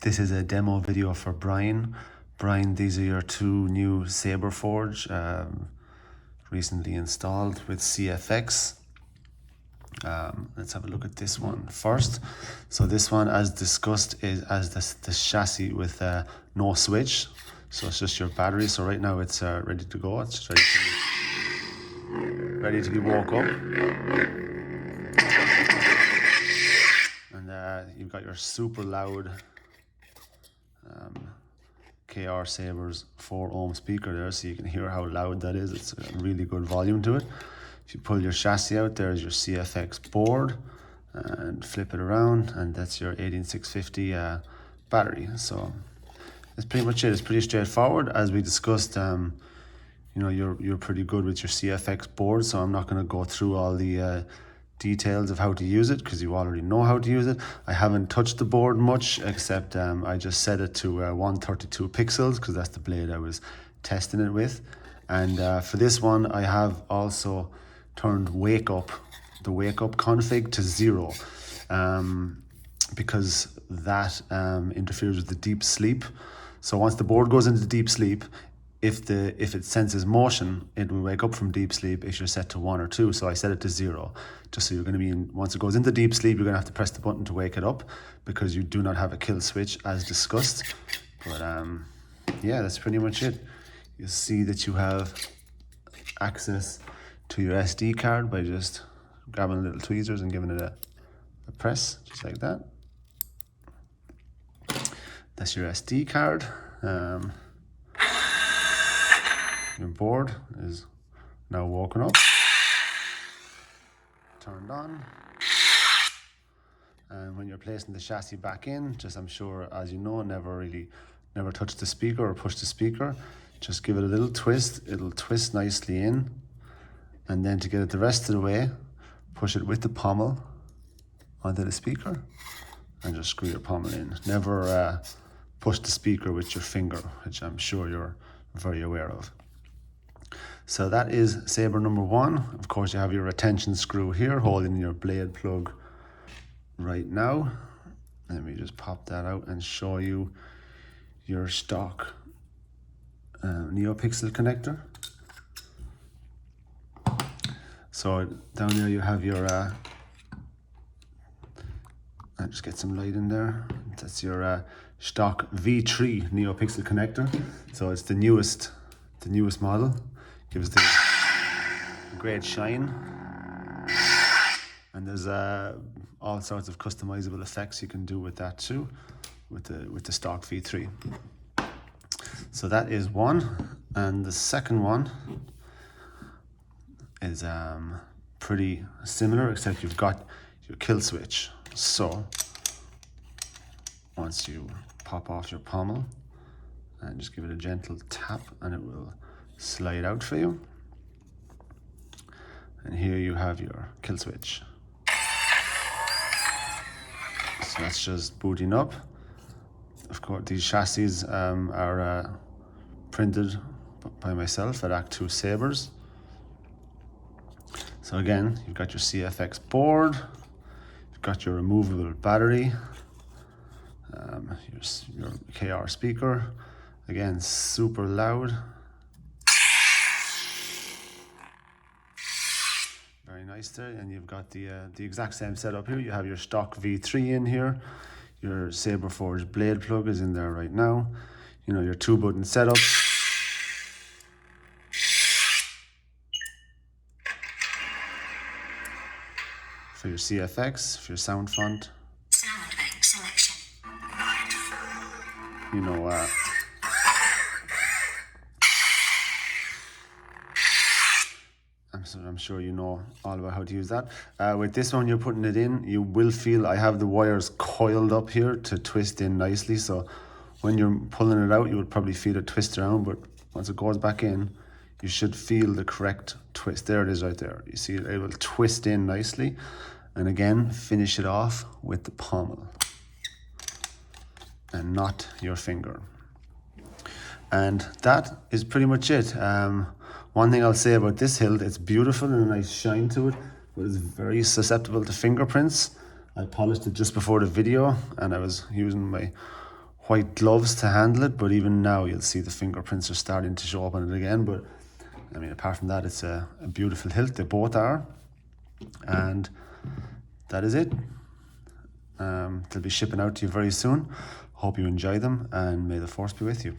This is a demo video for Brian. Brian, these are your two new SaberForge, recently installed with CFX. Let's have a look at this one first. So this one, as discussed, is as this chassis with no switch. So it's just your battery. So right now it's ready to go. It's just ready to be woke up. And you've got your super loud KR Sabers 4 ohm speaker there, so you can hear how loud that is. It's a really good volume to it. If you pull your chassis out, there's your CFX board, and flip it around, and that's your 18650 battery. So that's pretty much it. It's pretty straightforward. As we discussed, you know, you're pretty good with your CFX board, so I'm not going to go through all the details of how to use it because you already know how to use it. I haven't touched the board much, except I just set it to 132 pixels because that's the blade I was testing it with. And for this one, I have also turned the wake up config to 0 because that interferes with the deep sleep. So once the board goes into deep sleep, if it senses motion, it will wake up from deep sleep if you're set to 1 or 2. So I set it to 0, just so you're going to be in, once it goes into deep sleep, you're going to have to press the button to wake it up because you do not have a kill switch as discussed. But yeah, that's pretty much it. You'll see that you have access to your SD card by just grabbing little tweezers and giving it a press, just like that. That's your SD card. Your board is now woken up, turned on, and when you're placing the chassis back in, just, I'm sure, as you know, never touch the speaker or push the speaker. Just give it a little twist. It'll twist nicely in, and then to get it the rest of the way, push it with the pommel onto the speaker and just screw your pommel in. Never push the speaker with your finger, which I'm sure you're very aware of. So that is Saber number 1. Of course, you have your retention screw here holding your blade plug right now. Let me just pop that out and show you your stock NeoPixel connector. So down there you have your, I'll just get some light in there. That's your stock V3 Neopixel connector. So it's the newest model. Gives the great shine, and there's all sorts of customizable effects you can do with that too, with the stock V3. So that is one, and the second one is pretty similar, except you've got your kill switch. So once you pop off your pommel and just give it a gentle tap, and it will slide out for you. And here you have your kill switch. So that's just booting up. Of course, these chassis are printed by myself at Ahch-To Sabers. So again, you've got your CFX board, you've got your removable battery, your KR speaker, again super loud. Very nice there, and you've got the exact same setup here. You have your stock V3 in here. Your SaberForge blade plug is in there right now. You know, your 2-button setup. For your CFX, for your sound font. Sound bank selection. You know, I'm sure you know all about how to use that. With this one, you're putting it in, you will feel I have the wires coiled up here to twist in nicely. So when you're pulling it out, you would probably feel it twist around, but once it goes back in, you should feel the correct twist. There it is right there. You see it will twist in nicely. And again, finish it off with the pommel and not your finger. And that is pretty much it. One thing I'll say about this hilt, it's beautiful and a nice shine to it, but it's very susceptible to fingerprints. I polished it just before the video, and I was using my white gloves to handle it, but even now you'll see the fingerprints are starting to show up on it again. But I mean, apart from that, it's a beautiful hilt. They both are. And that is it. They'll be shipping out to you very soon. Hope you enjoy them, and may the force be with you.